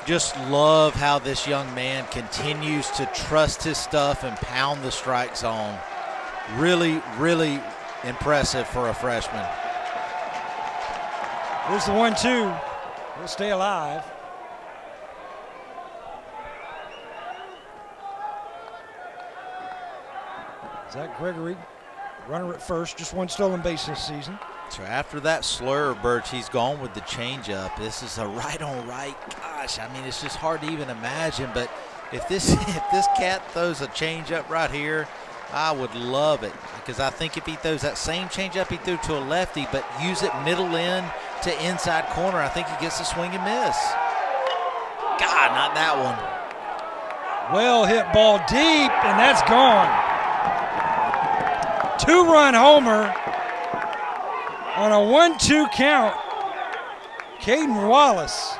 Just love how this young man continues to trust his stuff and pound the strike zone. Really, really impressive for a freshman. Here's the 1-2. He'll stay alive. Zach Gregory, runner at first, just one stolen base this season. So after that slur, Birch, he's gone with the changeup. This is a right on right. Gosh, I mean, it's just hard to even imagine. But if this cat throws a changeup right here, I would love it. Because I think if he throws that same changeup he threw to a lefty, but use it middle in to inside corner, I think he gets a swing and miss. God, not that one. Well hit ball deep, and that's gone. Two-run homer on a 1-2 count. Cayden Wallace